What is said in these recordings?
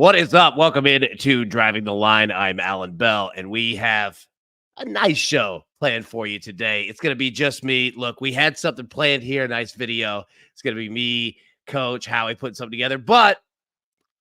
What is up? Welcome in to Driving the Line. I'm Alan Bell, and we have a nice show planned for you today. It's going to be just me. Look, we had something planned here, a nice video. It's going to be me, Coach, Howie putting something together, but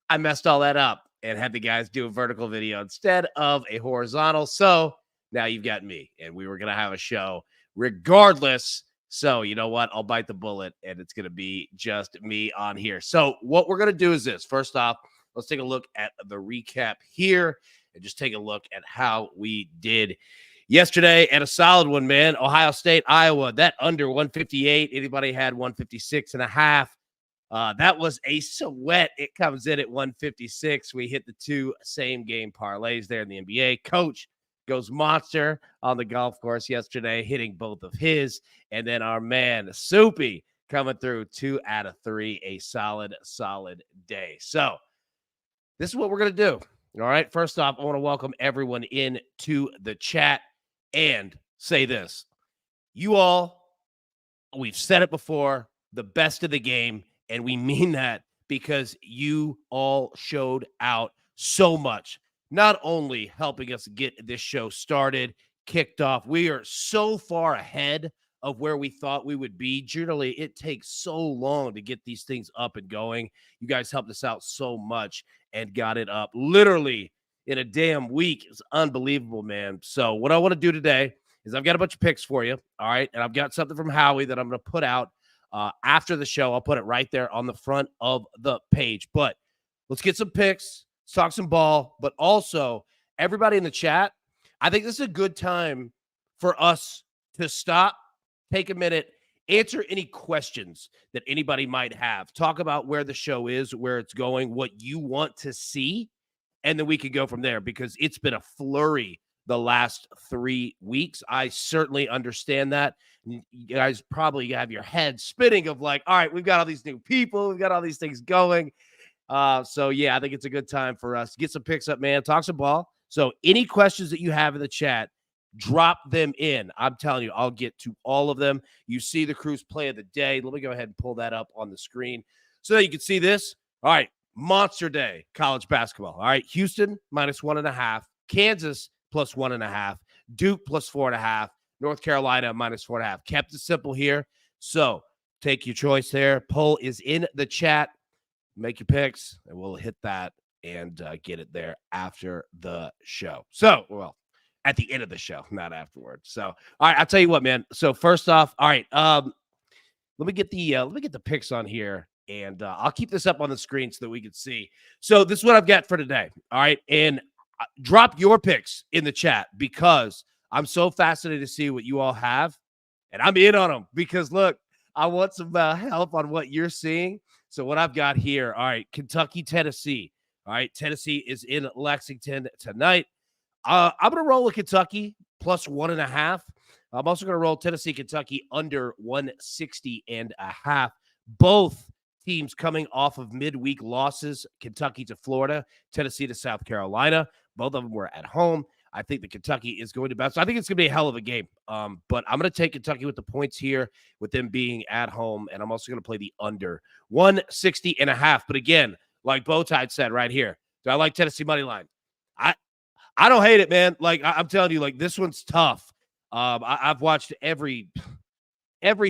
I messed all that up and had the guys do a vertical video instead of a horizontal. So now you've got me, and we were going to have a show regardless. So you know what? I'll bite the bullet, and it's going to be just me on here. So what we're going to do is this. First off, let's take a look at the recap here and just take a look at how we did yesterday. And a solid one, man. Ohio State, Iowa, that under 158. Anybody had 156 and a half. That was a sweat. It comes in at 156. We hit the two same game parlays there in the NBA. Coach goes monster on the golf course yesterday, hitting both of his. And then our man, Soupy, coming through 2 out of 3. A solid day. So this is what we're going to do. All right. First off, I want to welcome everyone into the chat and say this. You all, we've said it before, the best of the game. And we mean that because you all showed out so much, not only helping us get this show started, kicked off. We are so far ahead of where we thought we would be. Generally, it takes so long to get these things up and going. You guys helped us out so much and got it up literally in a damn week. It's unbelievable, man. So what I want to do today is I've got a bunch of picks for you. All right. And I've got something from Howie that I'm going to put out after the show. I'll put it right there on the front of the page. But let's get some picks, let's talk some ball, but also everybody in the chat. I think this is a good time for us to stop, take a minute, answer any questions that anybody might have. Talk about where the show is, where it's going, what you want to see, and then we can go from there because it's been a flurry the last 3 weeks. I certainly understand that. You guys probably have your head spinning of like, all right, we've got all these new people. We've got all these things going. So, yeah, I think it's a good time for us to get some picks up, man. Talk some ball. So any questions that you have in the chat, drop them in. I'm telling you, I'll get to all of them. You see the Cruise play of the day. Let me go ahead and pull that up on the screen so that you can see this. All right, monster day, college basketball. All right, Houston -1.5, Kansas +1.5, Duke +4.5, North Carolina -4.5. Kept it simple here. So take your choice there. Poll is in the chat. Make your picks, and we'll hit that and get it there after the show. So, well, at the end of the show, not afterwards. So, all right, I'll tell you what, man. So first off, all right, let me get the picks on here, and I'll keep this up on the screen so that we can see. So this is what I've got for today. All right, and drop your picks in the chat because I'm so fascinated to see what you all have, and I'm in on them because look, I want some help on what you're seeing. So what I've got here, all right, Kentucky, Tennessee. All right, Tennessee is in Lexington tonight. I'm going to roll with Kentucky +1.5. I'm also going to roll Tennessee, Kentucky under 160.5. Both teams coming off of midweek losses, Kentucky to Florida, Tennessee to South Carolina. Both of them were at home. I think that Kentucky is going to bounce. I think it's going to be a hell of a game. But I'm going to take Kentucky with the points here with them being at home. And I'm also going to play the under 160.5. But again, like Bowtide said right here, do I like Tennessee money line? I don't hate it, man. Like I'm telling you, like this one's tough. I've watched every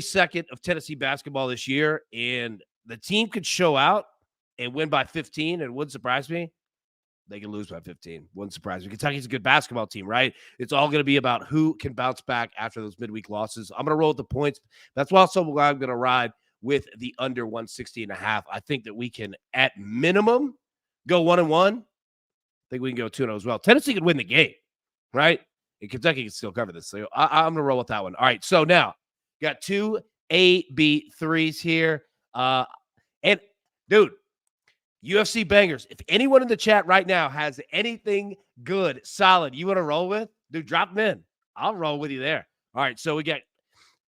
second of Tennessee basketball this year, and the team could show out and win by 15, and it wouldn't surprise me. They can lose by 15. Wouldn't surprise me. Kentucky's a good basketball team, right? It's all going to be about who can bounce back after those midweek losses. I'm going to roll with the points. That's why I'm going to ride with the under 160.5. I think that we can, at minimum, go 1-1. I think we can go 2-0 as well. Tennessee could win the game, right? And Kentucky can still cover this. So I'm going to roll with that one. All right, so now got two AB3s here. And, dude, UFC bangers. If anyone in the chat right now has anything good, solid you want to roll with, dude, drop them in. I'll roll with you there. All right, so we got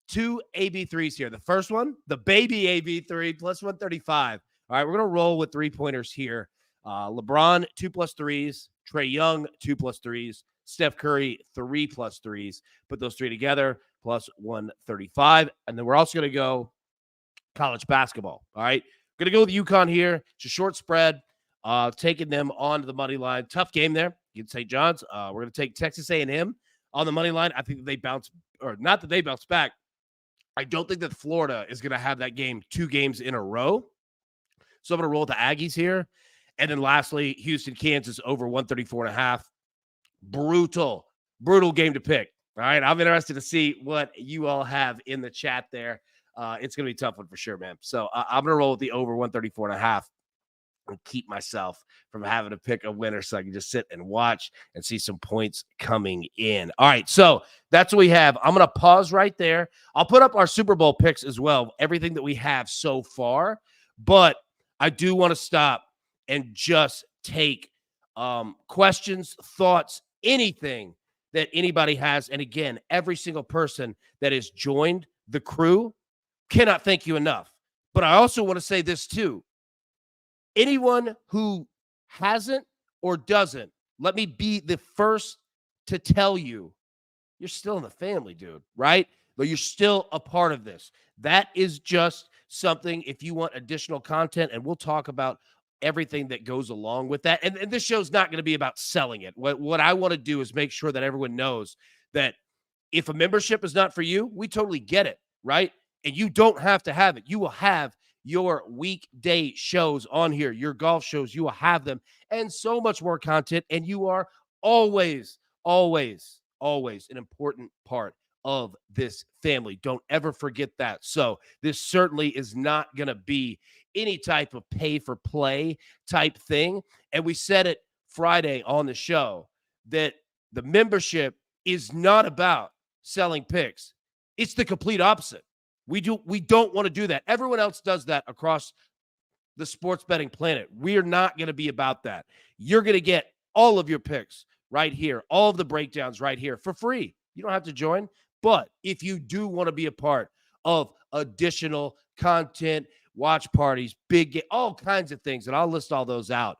two AB3s here. The first one, the baby AB3, +135. All right, we're going to roll with three-pointers here. LeBron, 2+ threes. Trae Young, 2+ threes. Steph Curry, 3+ threes. Put those three together, +135. And then we're also going to go college basketball. All right. Going to go with UConn here. It's a short spread. taking them on to the money line. Tough game there against St. John's. We're going to take Texas A&M on the money line. I think that they bounce, or not that they bounce back. I don't think that Florida is going to have that game 2 games in a row. So I'm going to roll with the Aggies here. And then lastly, Houston, Kansas over 134.5. Brutal game to pick. All right. I'm interested to see what you all have in the chat there. It's going to be a tough one for sure, man. So I'm going to roll with the over 134.5 and keep myself from having to pick a winner so I can just sit and watch and see some points coming in. All right. So that's what we have. I'm going to pause right there. I'll put up our Super Bowl picks as well, everything that we have so far. But I do want to stop and just take questions, thoughts, anything that anybody has. And again, every single person that has joined the crew, cannot thank you enough. But I also want to say this too. Anyone who hasn't or doesn't, let me be the first to tell you, you're still in the family, dude, right? But you're still a part of this. That is just something, if you want additional content, and we'll talk about everything that goes along with that. And this show's not going to be about selling it. What I want to do is make sure that everyone knows that if a membership is not for you, we totally get it, right? And you don't have to have it. You will have your weekday shows on here, your golf shows, you will have them, and so much more content. And you are always an important part of this family. Don't ever forget that. So this certainly is not going to be any type of pay for play type thing. And we said it Friday on the show that the membership is not about selling picks. It's the complete opposite. We don't want to do that. Everyone else does that across the sports betting planet. We're not going to be about that. You're going to get all of your picks right here, all of the breakdowns right here for free. You don't have to join, but if you do want to be a part of additional content, watch parties, all kinds of things, and I'll list all those out,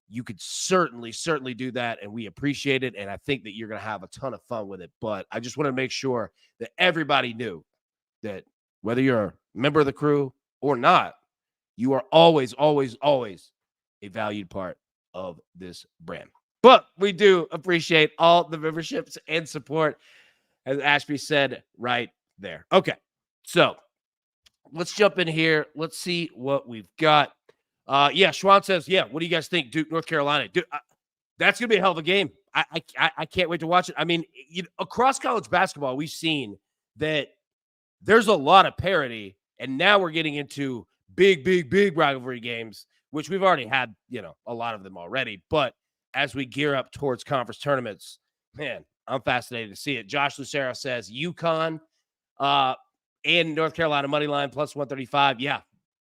you could certainly do that, and we appreciate it, and I think that you're going to have a ton of fun with it. But I just want to make sure that everybody knew that whether you're a member of the crew or not, you are always a valued part of this brand. But we do appreciate all the memberships and support, as Ashby said right there. Okay, so let's jump in here. Let's see what we've got. Schwan says, what do you guys think? Duke, North Carolina. Dude, that's going to be a hell of a game. I can't wait to watch it. I mean, across college basketball, we've seen that there's a lot of parity, and now we're getting into big rivalry games, which we've already had, a lot of them already. But as we gear up towards conference tournaments, man, I'm fascinated to see it. Josh Lucero says UConn and North Carolina money line plus 135. Yeah,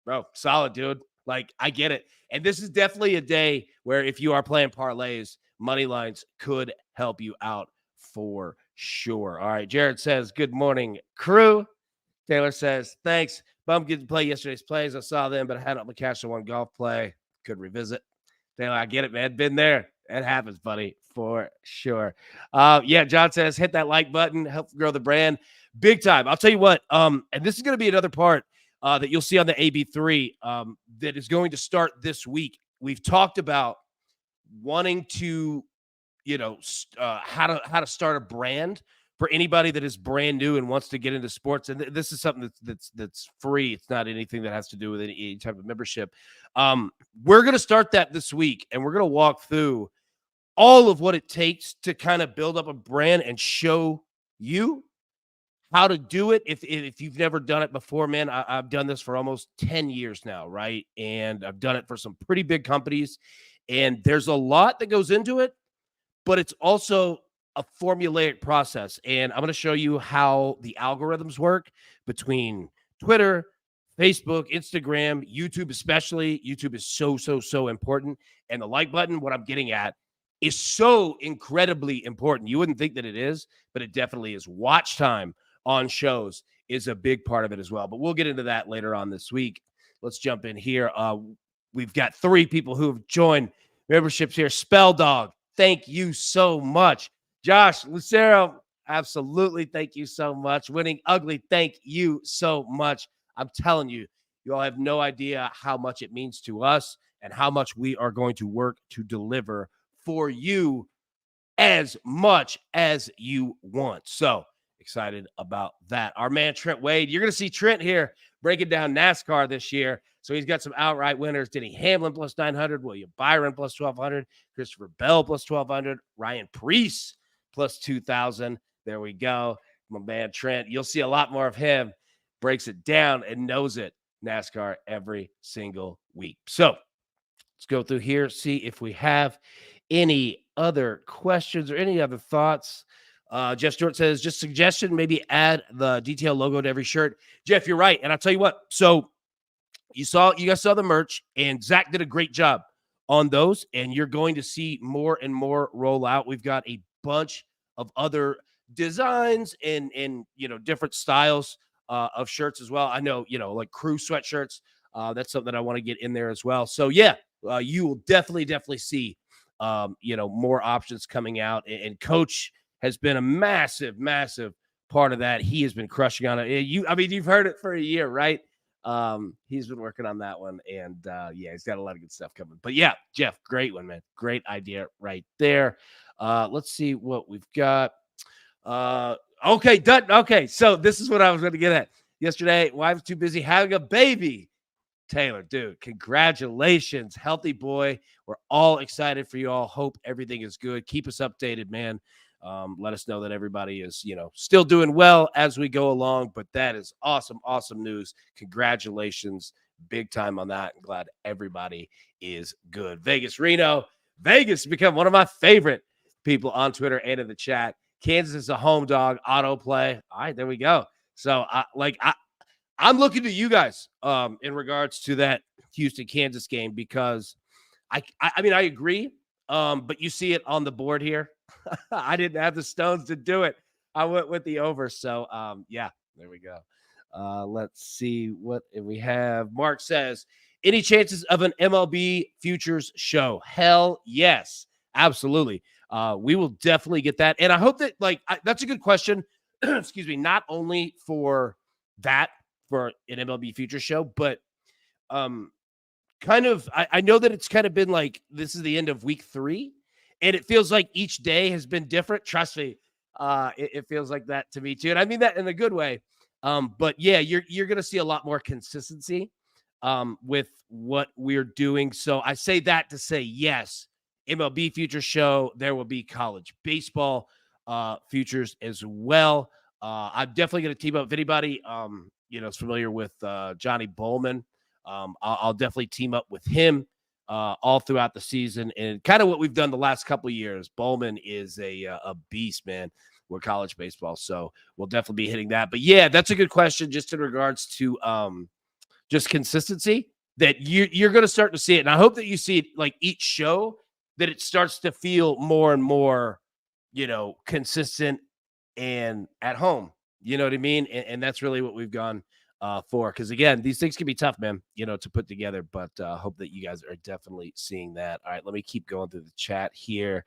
bro, solid, dude. Like, I get it. And this is definitely a day where if you are playing parlays, money lines could help you out for sure. All right, Jared says, good morning, crew. Taylor says, thanks. Bum get to play yesterday's plays. I saw them, but I had up my cash on one golf play. Could revisit. Taylor, I get it, man. Been there. It happens, buddy, for sure. John says, hit that like button. Help grow the brand. Big time. I'll tell you what, and this is going to be another part that you'll see on the AB3 that is going to start this week. We've talked about wanting to, how to start a brand for anybody that is brand new and wants to get into sports. And this is something that's free. It's not anything that has to do with any type of membership. We're going to start that this week, and we're going to walk through all of what it takes to kind of build up a brand and show you how to do it. If you've never done it before, man, I've done this for almost 10 years now, right? And I've done it for some pretty big companies, and there's a lot that goes into it, but it's also a formulaic process. And I'm going to show you how the algorithms work between Twitter, Facebook, Instagram, YouTube, especially. YouTube is so important. And the like button, what I'm getting at, is so incredibly important. You wouldn't think that it is, but it definitely is. Watch time on shows is a big part of it as well. But we'll get into that later on this week. Let's jump in here. We've got 3 people who have joined memberships here. Spell Dog, thank you so much. Josh Lucero, absolutely, thank you so much. Winning Ugly, thank you so much. I'm telling you, you all have no idea how much it means to us and how much we are going to work to deliver for you as much as you want. So excited about that. Our man Trent Wade, you're going to see Trent here breaking down NASCAR this year. So he's got some outright winners. Denny Hamlin plus 900, William Byron plus 1200, Christopher Bell plus 1200, Ryan Preece plus 2000. There we go. My man Trent, you'll see a lot more of him. Breaks it down and knows it. NASCAR every single week. So let's go through here, see if we have any other questions or any other thoughts. Jeff Stewart says, just suggestion, maybe add the detail logo to every shirt. Jeff, you're right. And I'll tell you what. So you guys saw the merch, and Zach did a great job on those, and you're going to see more and more roll out. We've got a bunch of other designs and different styles of shirts as well. I know, like crew sweatshirts. That's something I want to get in there as well. So yeah, you will definitely see more options coming out, and Coach has been a massive part of that. He has been crushing on it. You've heard it for a year, right? He's been working on that one, and he's got a lot of good stuff coming. But yeah, Jeff, great one, man. Great idea right there. Let's see what we've got. Okay, done. Okay, so this is what I was going to get at. Yesterday, wife's too busy having a baby. Taylor, dude, congratulations. Healthy boy. We're all excited for you all. Hope everything is good. Keep us updated, man. Let us know that everybody is, still doing well as we go along. But that is awesome news. Congratulations. Big time on that. I'm glad everybody is good. Vegas has become one of my favorite people on Twitter and in the chat. Kansas is a home dog, autoplay. All right, there we go. So I'm looking to you guys in regards to that Houston-Kansas game, because I agree, but you see it on the board here. I didn't have the stones to do it. I went with the over. So, there we go. Let's see what we have. Mark says, any chances of an MLB futures show? Hell yes, absolutely. We will definitely get that. And I hope that, that's a good question. Excuse me. Not only for an MLB futures show, but I know that it's kind of been like, this is the end of week 3, and it feels like each day has been different. Trust me. It feels like that to me too. And I mean that in a good way. But yeah, you're going to see a lot more consistency with what we're doing. So I say that to say, yes, MLB futures show. There will be college baseball futures as well. I'm definitely going to team up with anybody, is familiar with Johnny Bowman. I'll definitely team up with him all throughout the season, and kind of what we've done the last couple of years. Bowman is a beast, man, with college baseball. So we'll definitely be hitting that. But yeah, that's a good question just in regards to just consistency, that you're going to start to see it. And I hope that you see it like each show, that it starts to feel more and more, consistent and at home. You know what I mean? And that's really what we've gone for. Because again, these things can be tough, man, to put together. But hope that you guys are definitely seeing that. All right, let me keep going through the chat here.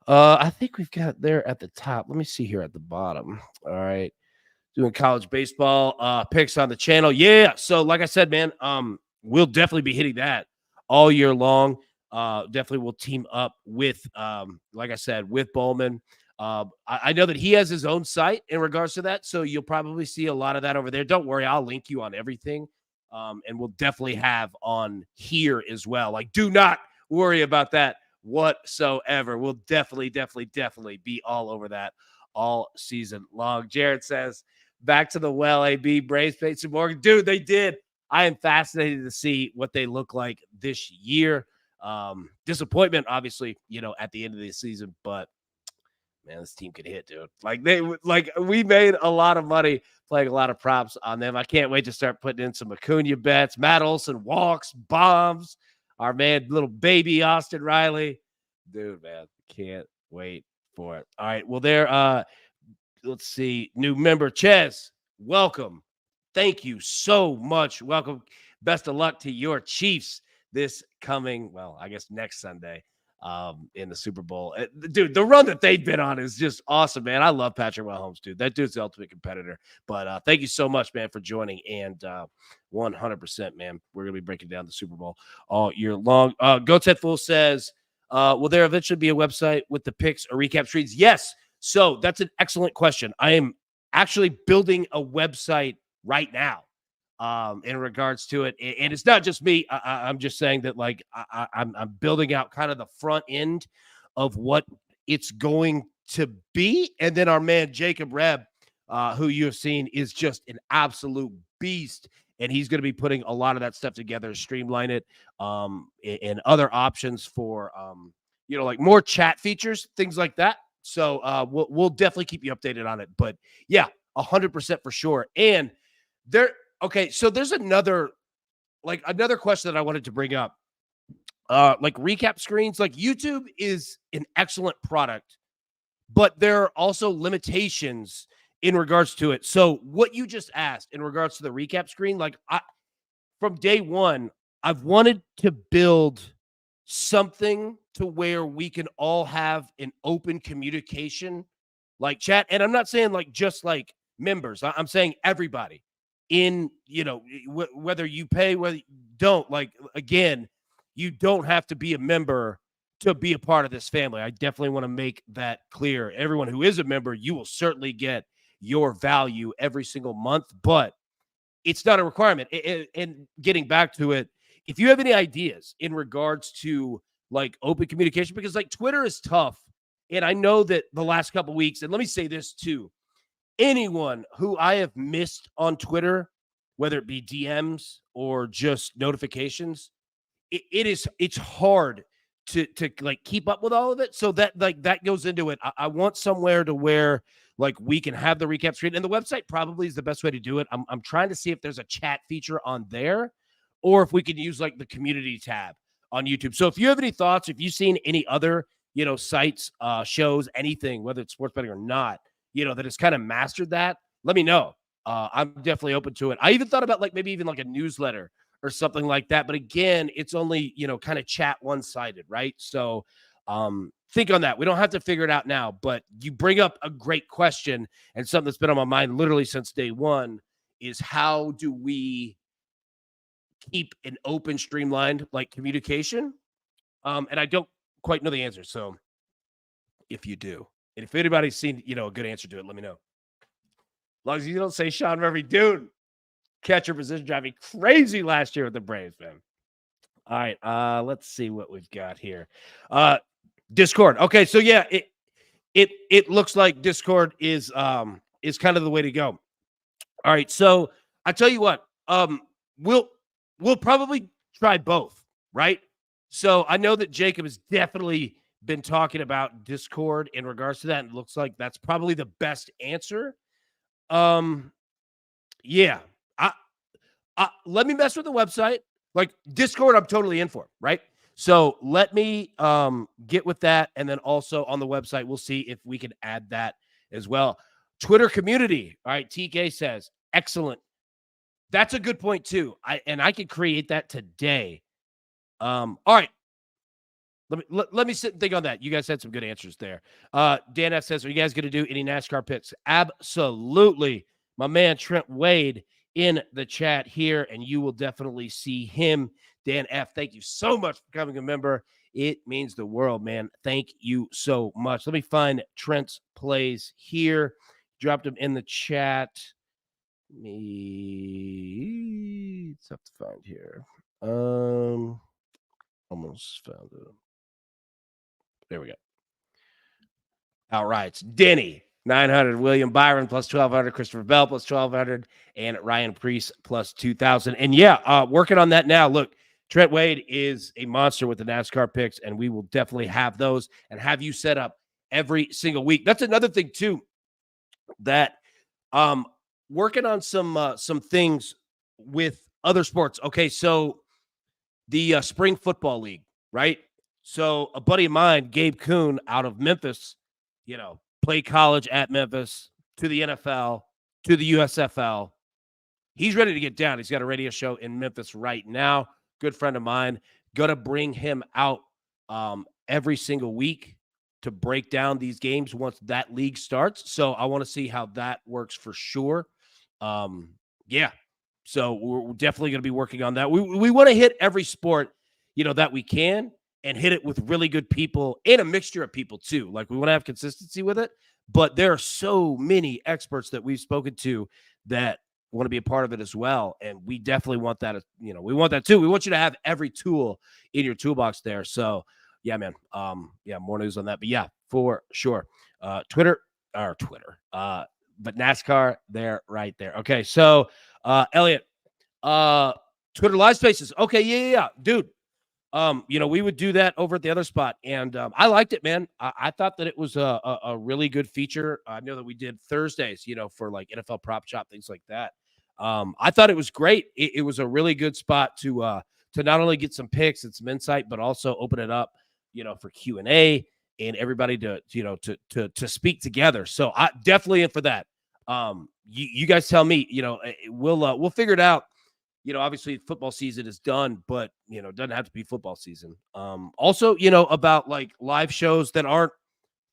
I think we've got there at the top. Let me see here at the bottom. All right. Doing college baseball picks on the channel. Yeah. So like I said, man, we'll definitely be hitting that all year long. Definitely will team up with, like I said, with Bowman. I know that he has his own site in regards to that, so you'll probably see a lot of that over there. Don't worry, I'll link you on everything, and we'll definitely have on here as well. Like, do not worry about that whatsoever. We'll definitely be all over that all season long. Jared says, back to the well, AB, Braves paid some more. Dude, they did. I am fascinated to see what they look like this year. Disappointment, obviously, at the end of the season, but man, this team could hit, dude. We made a lot of money playing a lot of props on them. I can't wait to start putting in some Acuna bets. Matt Olson walks, bombs. Our man, little baby Austin Riley. Dude, man, can't wait for it. All right, well, let's see. New member, Ches, welcome. Thank you so much. Welcome. Best of luck to your Chiefs this coming, I guess next Sunday. in the Super Bowl. Dude, the run that they've been on is just awesome, man. I love Patrick Mahomes, dude. That dude's the ultimate competitor. But thank you so much, man, for joining. And 100%, man, we're going to be breaking down the Super Bowl all year long. Goat's Head Fool says, will there eventually be a website with the picks or recap streams? Yes. So that's an excellent question. I am actually building a website right now in regards to it. And it's not just me. I'm just saying that, like, I'm building out kind of the front end of what it's going to be. And then our man, Jacob Rebb, who you have seen, is just an absolute beast. And he's going to be putting a lot of that stuff together, streamline it, and other options for, like more chat features, things like that. So we'll definitely keep you updated on it. But yeah, 100% for sure. And okay, so there's another question that I wanted to bring up. Like recap screens, like YouTube is an excellent product, but there are also limitations in regards to it. So what you just asked in regards to the recap screen, like from day one, I've wanted to build something to where we can all have an open communication, like chat. And I'm not saying like just like members. I'm saying everybody in, whether you pay, whether you don't, like, again, you don't have to be a member to be a part of this family. I definitely want to make that clear. Everyone who is a member, you will certainly get your value every single month, but it's not a requirement. And getting back to it, if you have any ideas in regards to like open communication, because like Twitter is tough. And I know that the last couple of weeks, and let me say this too, anyone who I have missed on Twitter, whether it be DMs or just notifications, it's hard to like keep up with all of it. So that goes into it. I want somewhere to where like we can have the recap screen, and the website probably is the best way to do it. I'm trying to see if there's a chat feature on there, or if we can use like the community tab on YouTube. So if you have any thoughts, if you've seen any other, sites, shows, anything, whether it's sports betting or not, that has kind of mastered that, let me know. I'm definitely open to it. I even thought about like maybe even like a newsletter or something like that. But again, it's only, kind of chat one-sided, right? So think on that. We don't have to figure it out now, but you bring up a great question, and something that's been on my mind literally since day one is how do we keep an open, streamlined like communication? And I don't quite know the answer. So if you do, and if anybody's seen, a good answer to it, let me know. As long as you don't say Sean Murphy, dude, catcher position driving crazy last year with the Braves, man. All right, let's see what we've got here. Discord. Okay, so yeah, it looks like Discord is kind of the way to go. All right, so I tell you what, we'll probably try both, right? So I know that Jacob has definitely been talking about Discord in regards to that, and it looks like that's probably the best answer. Yeah. Let me mess with the website. Like Discord, I'm totally in for, right? So let me get with that. And then also on the website, we'll see if we can add that as well. Twitter community. All right. TK says, excellent. That's a good point too. I can create that today. All right. Let me sit and think on that. You guys had some good answers there. Dan F says, are you guys going to do any NASCAR picks? Absolutely. My man Trent Wade in the chat here, and you will definitely see him. Dan F, thank you so much for becoming a member. It means the world, man. Thank you so much. Let me find Trent's plays here. Dropped him in the chat. It's tough to find here. Almost found it. There we go. Outrights. Denny, 900. William Byron, plus 1,200. Christopher Bell, plus 1,200. And Ryan Priest, plus 2,000. And yeah, working on that now. Look, Trent Wade is a monster with the NASCAR picks, and we will definitely have those and have you set up every single week. That's another thing, too, that working on some things with other sports. Okay, so the Spring Football League, right? So a buddy of mine, Gabe Kuhn, out of Memphis, played college at Memphis, to the NFL, to the USFL. He's ready to get down. He's got a radio show in Memphis right now. Good friend of mine. Going to bring him out every single week to break down these games once that league starts. So I want to see how that works for sure. Um, yeah. So we're definitely going to be working on that. We want to hit every sport, that we can, and hit it with really good people and a mixture of people too. Like we want to have consistency with it, but there are so many experts that we've spoken to that want to be a part of it as well. And we definitely want that, we want that too. We want you to have every tool in your toolbox there. So yeah, man. Yeah, more news on that. But yeah, for sure. Twitter, but NASCAR, they're right there. Okay, so Elliot, Twitter live spaces. Okay, yeah. Dude, we would do that over at the other spot, and I liked it, man. I thought that it was a really good feature. I know that we did Thursdays, for like NFL prop shop, things like that. I thought it was great. It was a really good spot to not only get some picks and some insight, but also open it up, for Q&A and everybody to speak together. So I definitely in for that. You guys tell me, we'll figure it out. Obviously football season is done, but it doesn't have to be football season. Also, about like live shows that aren't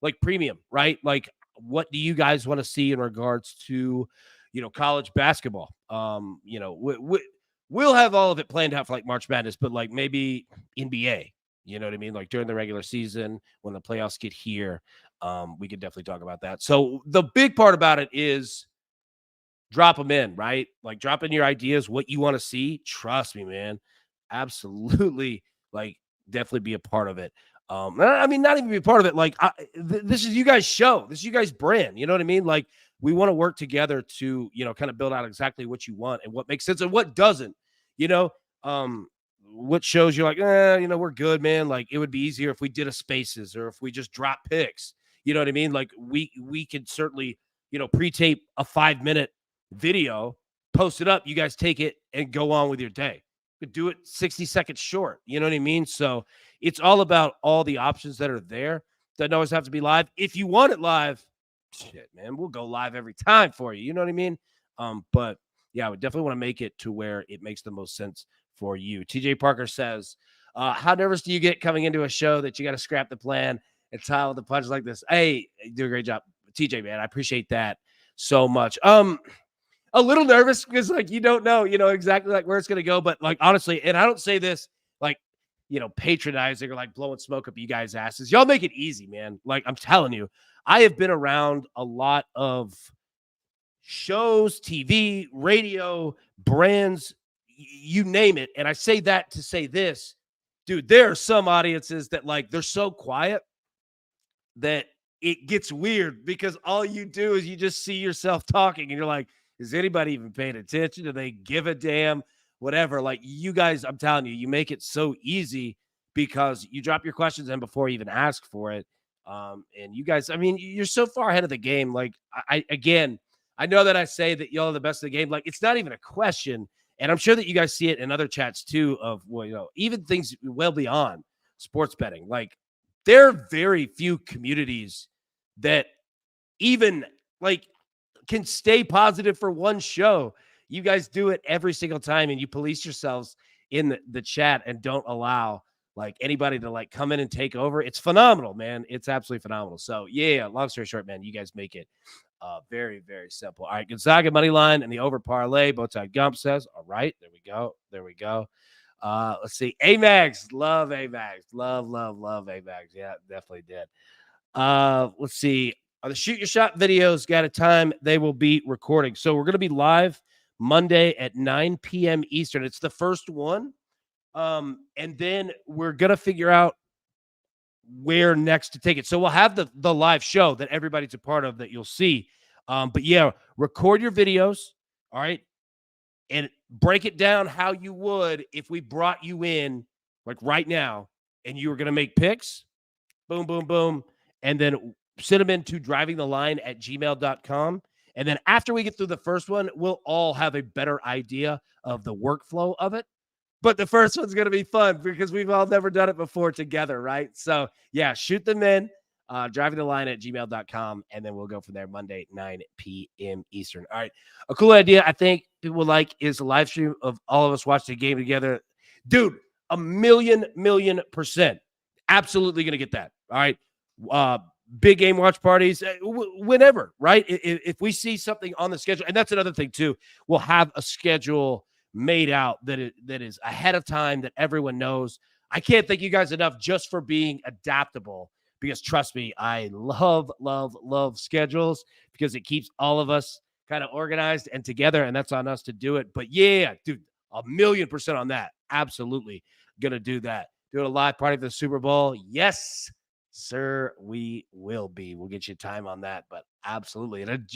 like premium, right? Like what do you guys want to see in regards to, college basketball? We'll have all of it planned out for like March Madness, but like maybe NBA, you know what I mean? Like during the regular season, when the playoffs get here, we could definitely talk about that. So the big part about it is drop them in, right? Like drop in your ideas, what you want to see. Trust me, man. Absolutely. Like definitely be a part of it. I mean, not even be a part of it. Like this is you guys' show. This is you guys' brand. You know what I mean? Like we want to work together to, kind of build out exactly what you want and what makes sense and what doesn't, you know, what shows you're like, we're good, man. Like it would be easier if we did a spaces or if we just drop picks. You know what I mean? Like we could certainly, pre-tape a 5-minute video, post it up. You guys take it and go on with your day. You could do it 60 seconds short. You know what I mean? So it's all about all the options that are there. Doesn't always have to be live. If you want it live, shit, man, we'll go live every time for you. You know what I mean? But yeah, I would definitely want to make it to where it makes the most sense for you. TJ Parker says, how nervous do you get coming into a show that you got to scrap the plan and tile the punch like this? Hey, you do a great job, TJ, man. I appreciate that so much. A little nervous because like you don't know, exactly like where it's gonna go. But like honestly, and I don't say this like patronizing or like blowing smoke up you guys' asses. Y'all make it easy, man. Like I'm telling you, I have been around a lot of shows, TV, radio, brands, you name it. And I say that to say this, dude, there are some audiences that like they're so quiet that it gets weird because all you do is you just see yourself talking and you're like, is anybody even paying attention? Do they give a damn? Whatever. Like you guys, I'm telling you, you make it so easy because you drop your questions in before you even ask for it. And you guys, I mean, you're so far ahead of the game. Like again, I know that I say that y'all are the best of the game. Like it's not even a question. And I'm sure that you guys see it in other chats too of, well, even things well beyond sports betting. Like there are very few communities that even like can stay positive for one show. You guys do it every single time and you police yourselves in the chat and don't allow like anybody to like come in and take over. It's phenomenal, man. It's absolutely phenomenal. So yeah, long story short, man, you guys make it very, very simple. All right, Gonzaga money line and the over parlay. Bowtie Gump says, all right, there we go. There we go. Let's see. Amags, love Amags. Love Amags. Yeah, definitely did. Let's see. The Shoot Your Shot videos got a time they will be recording. So we're going to be live Monday at 9 p.m. Eastern. It's the first one. And then we're going to figure out where next to take it. So we'll have the live show that everybody's a part of that you'll see. But yeah, record your videos. All right. And break it down how you would if we brought you in like right now and you were going to make picks. Boom, boom, boom. And then send them into drivingtheline@gmail.com. And then after we get through the first one, we'll all have a better idea of the workflow of it. But the first one's going to be fun because we've all never done it before together, right? So, yeah, shoot them in, drivingtheline@gmail.com, and then we'll go from there Monday, 9 p.m. Eastern. All right. A cool idea I think people would like is a live stream of all of us watching the game together. Dude, a million %. Absolutely going to get that. All right. Uh, Big game watch parties, whenever, right? If we see something on the schedule, and that's another thing too, we'll have a schedule made out that is ahead of time that everyone knows. I can't thank you guys enough just for being adaptable because trust me, I love, love, love schedules because it keeps all of us kind of organized and together, and that's on us to do it. But yeah, dude, 1,000,000% on that. Absolutely gonna do that. Doing a live party for the Super Bowl. Yes, sir, we will be. We'll get you time on that, but absolutely. And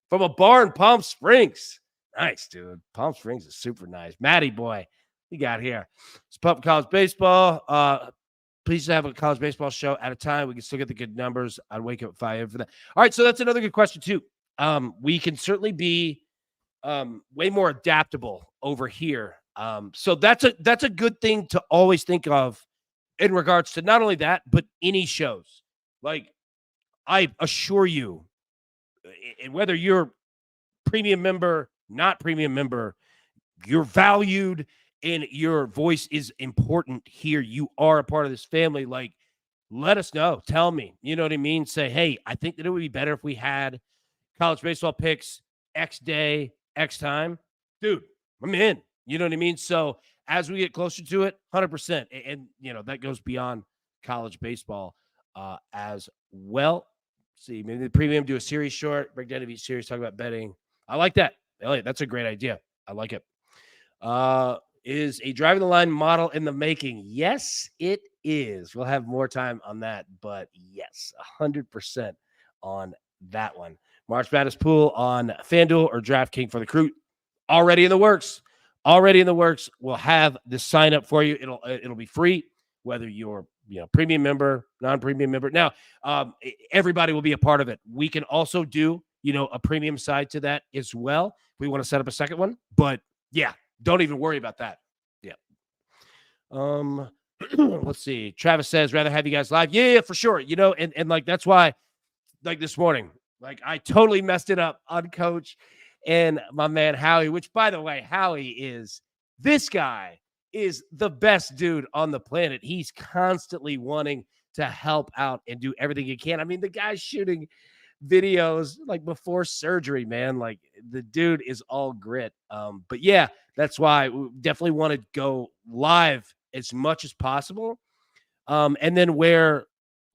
from a bar in Palm Springs. Nice, dude. Palm Springs is super nice. Matty boy, you got here. It's Pump College Baseball. Please have a college baseball show at a time. We can still get the good numbers. I'd wake up at 5 for that. All right, so that's another good question, too. We can certainly be way more adaptable over here. So that's a good thing to always think of in regards to not only that, but any shows. Like, I assure you, whether you're premium member, not premium member, you're valued and your voice is important here. You are a part of this family. Like, let us know. Tell me. You know what I mean? Say, hey, I think that it would be better if we had college baseball picks X day, X time. Dude, I'm in. You know what I mean? So as we get closer to it, 100%. And you know, that goes beyond college baseball as well. See, maybe the premium do a series short, break down to each series, talk about betting. I like that. Elliot, that's a great idea. I like it. Is a driving the line model in the making? Yes, it is. We'll have more time on that, but yes, 100% on that one. March Madness pool on FanDuel or DraftKings for the crew. Already in the works. Already in the works. We'll have the sign up for you. It'll be free, whether you're premium member, non-premium member. Now, everybody will be a part of it. We can also do a premium side to that as well. We want to set up a second one, but yeah, don't even worry about that. Yeah. Let's see. Travis says, rather have you guys live. Yeah, for sure. And like, that's why, like this morning, like I totally messed it up on Coach and my man Howie, which by the way, this guy is the best dude on the planet. He's constantly wanting to help out and do everything he can. I mean, the guy's shooting videos like before surgery, man. Like the dude is all grit. But yeah, that's why we definitely want to go live as much as possible. And then where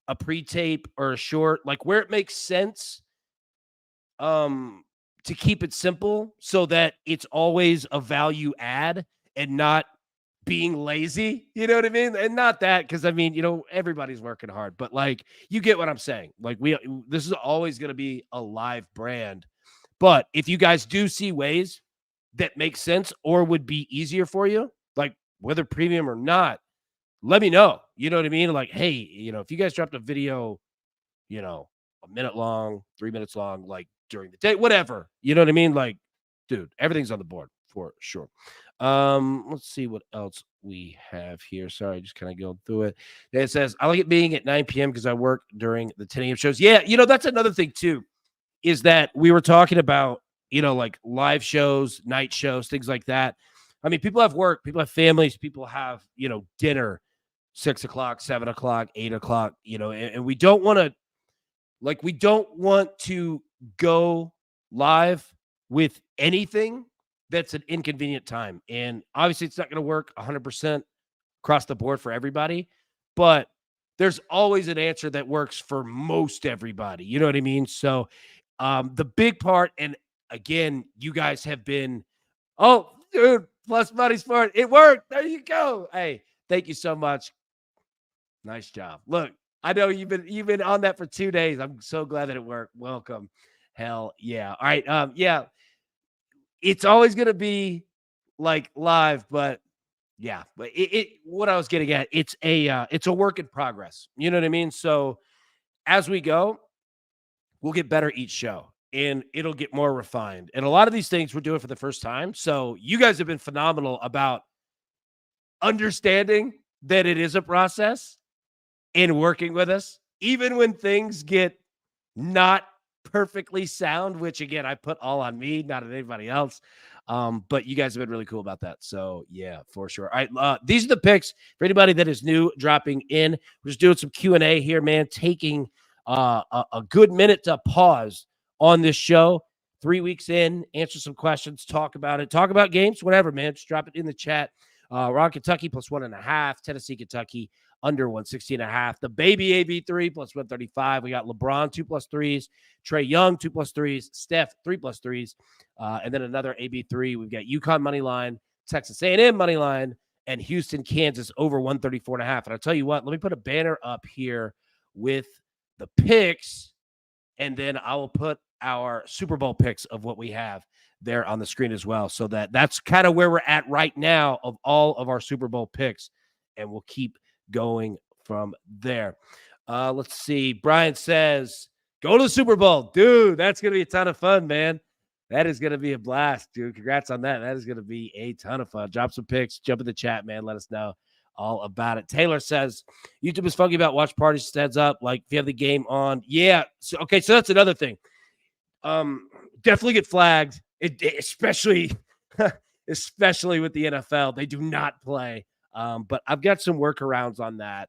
a pre-tape or a short, like where it makes sense, to keep it simple so that it's always a value add and not being lazy, you know what I mean? And not that, because I mean, everybody's working hard, but like you get what I'm saying. Like this is always going to be a live brand. But if you guys do see ways that make sense or would be easier for you, like whether premium or not, let me know. You know what I mean? Like, hey, if you guys dropped a video, a minute long, 3 minutes long, like during the day, whatever, you know what I mean? Like, dude, everything's on the board for sure. Let's see what else we have here. Sorry, just kind of going through it. It says, I like it being at 9 p.m. because I work during the 10 a.m. shows. Yeah, that's another thing too, is that we were talking about, like live shows, night shows, things like that. I mean, people have work, people have families, people have, dinner, 6 o'clock, 7 o'clock, 8 o'clock, and we don't want to go live with anything that's an inconvenient time. And obviously it's not going to work 100% across the board for everybody, but there's always an answer that works for most everybody. You know what I mean? So the big part, and again, you guys have been, oh, dude, plus money sport. It worked. There you go. Hey, thank you so much. Nice job. Look, I know you've been on that for 2 days. I'm so glad that it worked. Welcome. Hell yeah. All right. Yeah. It's always gonna be like live, but yeah. But what I was getting at, it's a work in progress. You know what I mean? So as we go, we'll get better each show and it'll get more refined. And a lot of these things we're doing for the first time. So you guys have been phenomenal about understanding that it is a process and working with us, even when things get not perfectly sound, which again, I put all on me, not on anybody else. But you guys have been really cool about that. So yeah, for sure. All right. These are the picks for anybody that is new dropping in. We're just doing some Q&A here, man, taking a good minute to pause on this show. 3 weeks in, answer some questions, talk about it, talk about games, whatever, man. Just drop it in the chat. We're on Kentucky plus 1.5, Tennessee, Kentucky under 116.5. The baby AB3 plus 135. We got LeBron 2+3s, Trae Young 2+3s, Steph 3+3s, and then another AB3. We've got UConn money line, Texas A&M money line, and Houston, Kansas over 134.5. And I'll tell you what, let me put a banner up here with the picks, and then I will put our Super Bowl picks of what we have there on the screen as well. So that's kind of where we're at right now of all of our Super Bowl picks, and we'll keep going from there. Let's see. Brian says, go to the Super Bowl. Dude, that's going to be a ton of fun, man. That is going to be a blast, dude. Congrats on that. That is going to be a ton of fun. Drop some pics. Jump in the chat, man. Let us know all about it. Taylor says, YouTube is funky about watch parties. Stands up. Like, if you have the game on. Yeah. So that's another thing. Definitely get flagged. Especially with the NFL. They do not play. But I've got some workarounds on that.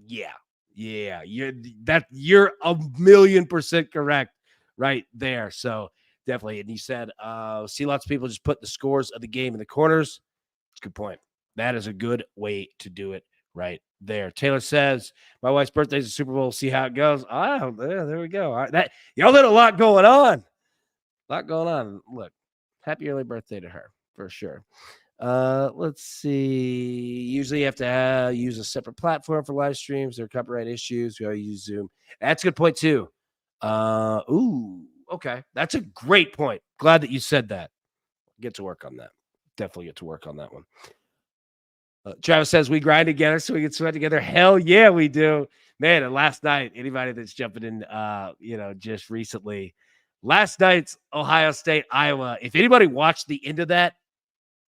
Yeah. You're 1,000,000% correct right there. So definitely. And you said, see lots of people just put the scores of the game in the corners. It's a good point. That is a good way to do it right there. Taylor says, my wife's birthday is the Super Bowl. See how it goes. Oh, there we go. All right. Y'all had a lot going on. Look, happy early birthday to her for sure. Let's see. Usually you have to use a separate platform for live streams. There are copyright issues. We always use Zoom. That's a good point too. Okay. That's a great point. Glad that you said that. Get to work on that. Definitely get to work on that one. Travis says we grind together so we can sweat together. Hell yeah, we do. Man, and last night, anybody that's jumping in, just recently, last night's Ohio State, Iowa, if anybody watched the end of that,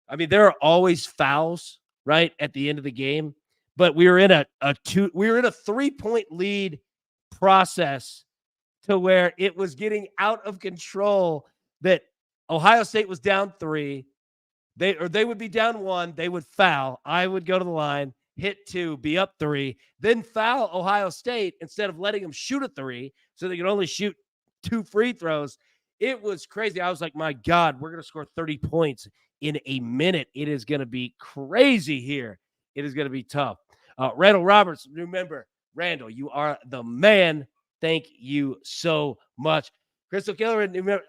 I mean, there are always fouls, right, at the end of the game, but we were in a 3-point lead process to where it was getting out of control, that Ohio State was down 3. They would be down 1. They would foul. I would go to the line, hit 2, be up 3, then foul Ohio State instead of letting them shoot a 3 so they could only shoot 2 free throws. It was crazy. I was like, my God, we're going to score 30 points in a minute. It is going to be crazy here. It is going to be tough. Randall Roberts, remember, Randall, you are the man. Thank you so much. Crystal Killer, remember,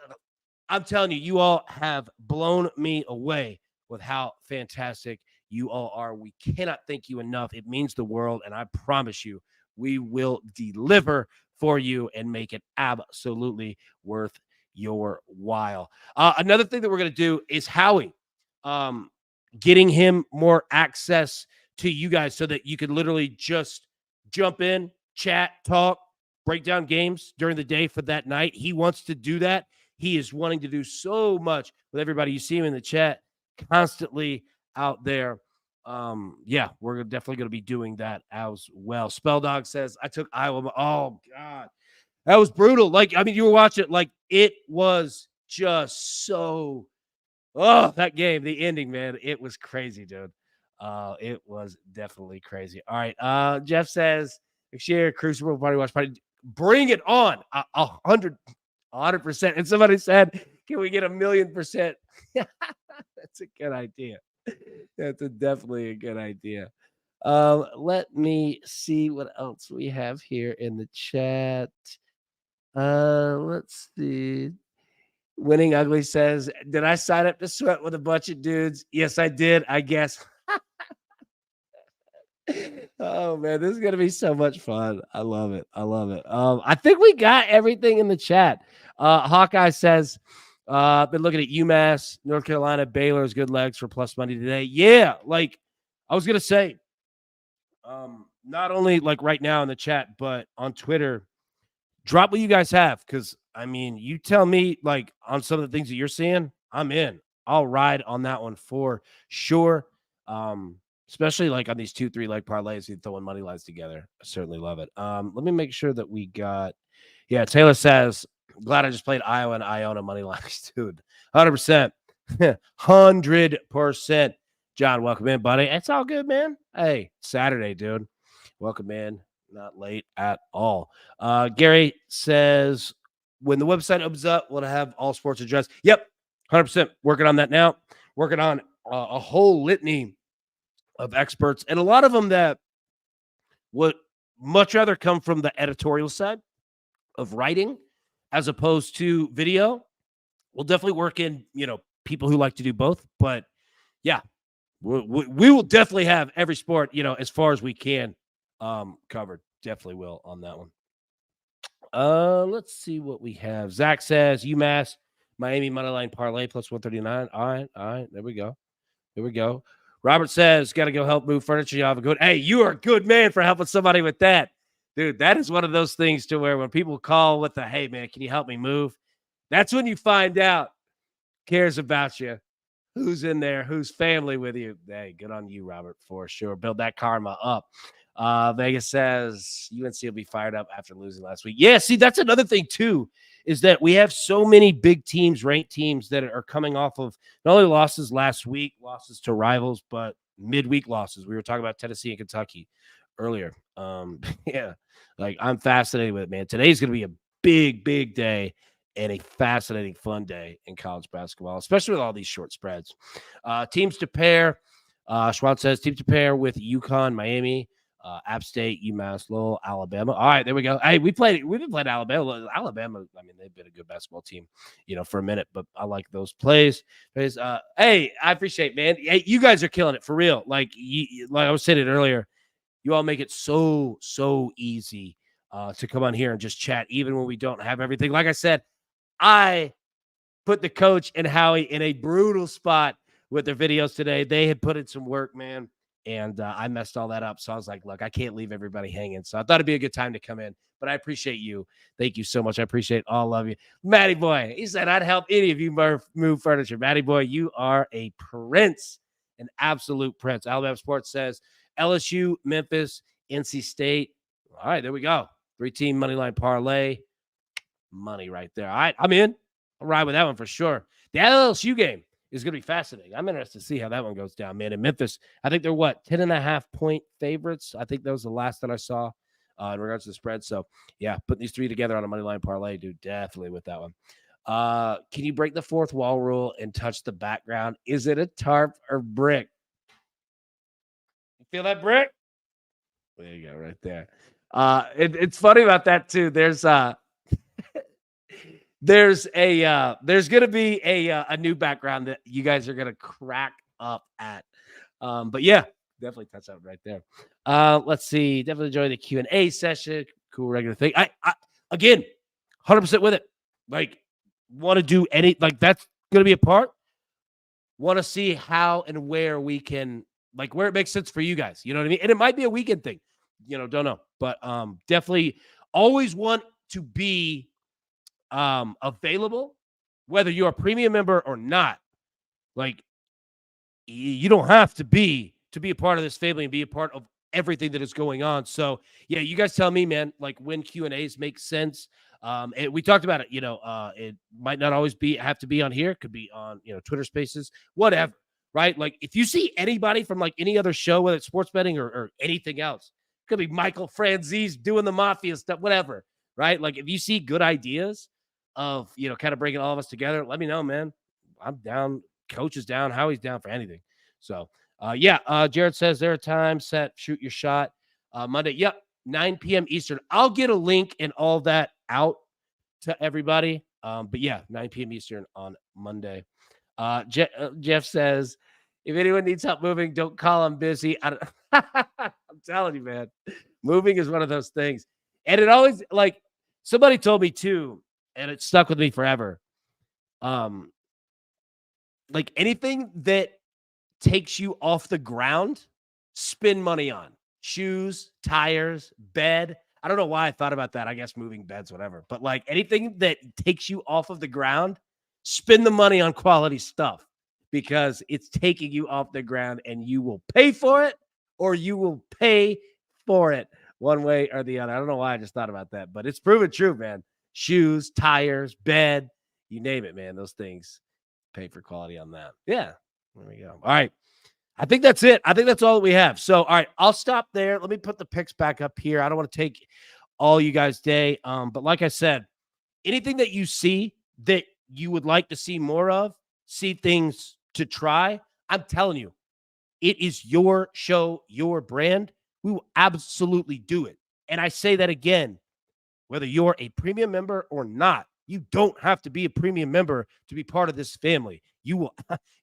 I'm telling you, you all have blown me away with how fantastic you all are. We cannot thank you enough. It means the world, and I promise you, we will deliver for you and make it absolutely worth your while. Another thing that we're going to do is Howie, getting him more access to you guys so that you can literally just jump in, chat, talk, break down games during the day for that night. He wants to do that. He is wanting to do so much with everybody. You see him in the chat constantly out there. We're definitely going to be doing that as well. Spelldog says, I took Iowa. Oh, God. That was brutal. Like, I mean, you were watching it. Like, it was just so that game, the ending, man. It was crazy, dude. It was definitely crazy. All right. Jeff says, share Crucible Party Watch Party. Bring it on. 100%. And somebody said, can we get 1,000,000%? That's a good idea. That's definitely a good idea. Let me see what else we have here in the chat. Let's see. Winning Ugly says, did I sign up to sweat with a bunch of dudes? Yes, I did, I guess. Oh, man, this is going to be so much fun. I love it. I think we got everything in the chat. Hawkeye says, been looking at UMass, North Carolina, Baylor's good legs for plus money today. Yeah, like I was going to say, not only like right now in the chat, but on Twitter, drop what you guys have. Because, I mean, you tell me like on some of the things that you're seeing, I'm in. I'll ride on that one for sure. Especially like on these 2-3 leg parlays, you throwing money lines together. I certainly love it. Let me make sure that we got Yeah, Taylor says, glad I just played Iowa and Iona money lines, dude. 100%. 100%. John, welcome in, buddy. It's all good, man. Hey, Saturday, dude. Welcome in. Not late at all. Gary says, when the website opens up, we'll have all sports addressed. Yep, 100%. Working on that now. Working on a whole litany of experts, and a lot of them that would much rather come from the editorial side of writing as opposed to video. We'll definitely work in, people who like to do both. But yeah, we will definitely have every sport, as far as we can covered. Definitely will on that one. Let's see what we have. Zach says UMass Miami moneyline parlay plus 139. All right. There we go. Robert says, got to go help move furniture. You have a good. Hey, you are a good man for helping somebody with that. Dude, that is one of those things to where when people call with the, hey, man, can you help me move? That's when you find out cares about you, who's in there, who's family with you. Hey, good on you, Robert, for sure. Build that karma up. Vegas says UNC will be fired up after losing last week. Yeah, see, that's another thing, too, is that we have so many big teams, ranked teams that are coming off of not only losses last week, losses to rivals, but midweek losses. We were talking about Tennessee and Kentucky earlier. Yeah, like I'm fascinated with it, man. Today's going to be a big day and a fascinating, fun day in college basketball, especially with all these short spreads. Teams to pair. Schwab says teams to pair with UConn, Miami, App State, UMass, Lowell, Alabama. All right, there we go. Hey, we've been playing Alabama. Alabama, I mean, they've been a good basketball team, for a minute, but I like those plays. Hey, I appreciate, man. Hey, you guys are killing it for real. Like I was saying it earlier, you all make it so easy to come on here and just chat, even when we don't have everything. Like I said, I put the coach and Howie in a brutal spot with their videos today. They had put in some work, man, and I messed all that up. So I was like, look, I can't leave everybody hanging. So I thought it'd be a good time to come in, but I appreciate you. Thank you so much. I appreciate all of you. Matty Boy, he said, I'd help any of you move furniture. Matty Boy, you are a prince, an absolute prince. Alabama Sports says LSU, Memphis, NC State. All right, there we go. 3-team moneyline parlay. Money right there. All right, I'm in. I'll ride with that one for sure. The LSU game is going to be fascinating. I'm interested to see how that one goes down, man. In Memphis, I think they're 10.5-point favorites. I think that was the last that I saw in regards to the spread. So, yeah, putting these three together on a money line parlay, dude, definitely with that one. Can you break the fourth wall rule and touch the background? Is it a tarp or brick? You feel that brick? There you go, right there. It's funny about that too. There's going to be a new background that you guys are going to crack up at. But yeah, definitely touch that right there. Let's see. Definitely enjoy the Q&A session. Cool regular thing. I again, 100% with it. Like, want to do that's going to be a part. Want to see how and where we can, where it makes sense for you guys. You know what I mean? And it might be a weekend thing. Don't know. But definitely always want to be available, whether you're a premium member or not. Like, you don't have to be a part of this family and be a part of everything that is going on. So yeah, you guys tell me, man, like when Q&As make sense. And we talked about it, it might not always have to be on here. It could be on, Twitter Spaces, whatever, right? Like if you see anybody from any other show, whether it's sports betting or anything else, it could be Michael Franzese doing the mafia stuff, whatever, right? Like if you see good ideas of, kind of bringing all of us together, let me know, man. I'm down. Coach is down. Howie's down for anything. So, Jared says there are times set, shoot your shot. Monday. Yep. 9 p.m. Eastern. I'll get a link and all that out to everybody. But yeah, 9 p.m. Eastern on Monday. Jeff says, if anyone needs help moving, don't call. I'm busy. I'm telling you, man, moving is one of those things. And it always, somebody told me too, and it stuck with me forever. Anything that takes you off the ground, spend money on. Shoes, tires, bed. I don't know why I thought about that. I guess moving beds, whatever. But anything that takes you off of the ground, spend the money on quality stuff because it's taking you off the ground and you will pay for it or you will pay for it one way or the other. I don't know why I just thought about that, but it's proven true, man. shoes, tires, bed, you name it, man. Those things pay for quality on that. Yeah, there we go. All right. I think that's it. I think that's all that we have. So, all right, I'll stop there. Let me put the picks back up here. I don't want to take all you guys' day. But like I said, anything that you see that you would like to see more of, see things to try, I'm telling you, it is your show, your brand. We will absolutely do it. And I say that again, whether you're a premium member or not, you don't have to be a premium member to be part of this family. You will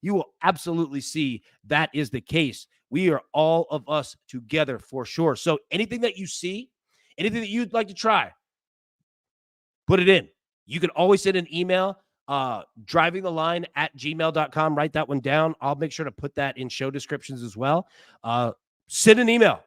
you will absolutely see that is the case. We are all of us together for sure. So anything that you see, anything that you'd like to try, put it in. You can always send an email, drivingtheline@gmail.com. Write that one down. I'll make sure to put that in show descriptions as well. Send an email.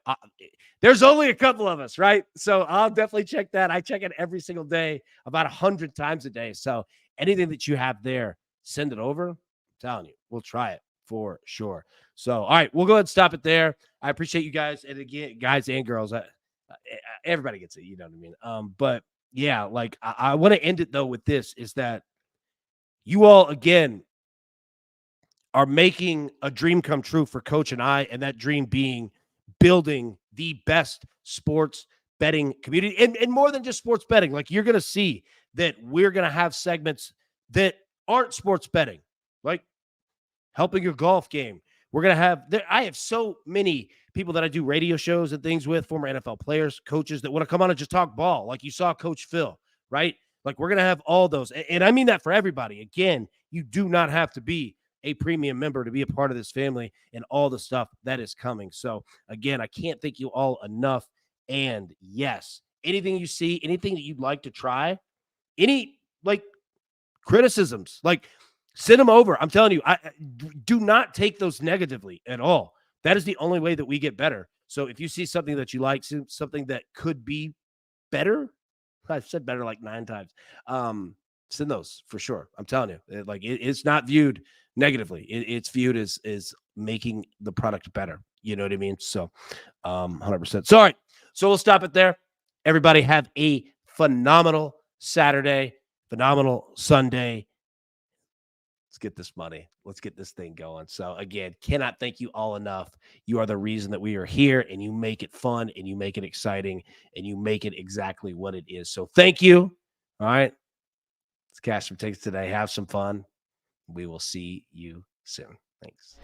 There's only a couple of us, right? So I'll definitely check that. I check it every single day, about 100 times a day. So anything that you have there, send it over. I'm telling you, we'll try it for sure. So, all right, we'll go ahead and stop it there. I appreciate you guys. And again, guys and girls, everybody gets it. You know what I mean? But yeah, like I want to end it though with this is that you all, again, are making a dream come true for Coach and I, and that dream being building the best sports betting community, and more than just sports betting. Like, you're going to see that we're going to have segments that aren't sports betting, like helping your golf game. We're going to have, I have so many people that I do radio shows and things with, former NFL players, coaches that want to come on and just talk ball. Like you saw Coach Phil, right? Like, we're going to have all those. And I mean that for everybody. Again, you do not have to be a premium member to be a part of this family and all the stuff that is coming. So again, I can't thank you all enough. And yes, anything you see, anything that you'd like to try, any like criticisms, like send them over. I'm telling you, I do not take those negatively at all. That is the only way that we get better. So if you see something that you like, something that could be better, I've said better like 9 times. Send those for sure. I'm telling you, it's not viewed negatively. It's viewed as making the product better. You know what I mean? So, 100%. So, all right. So we'll stop it there. Everybody have a phenomenal Saturday, phenomenal Sunday. Let's get this money. Let's get this thing going. So again, cannot thank you all enough. You are the reason that we are here, and you make it fun, and you make it exciting, and you make it exactly what it is. So thank you. All right. Let's cash some tickets today. Have some fun. We will see you soon. Thanks.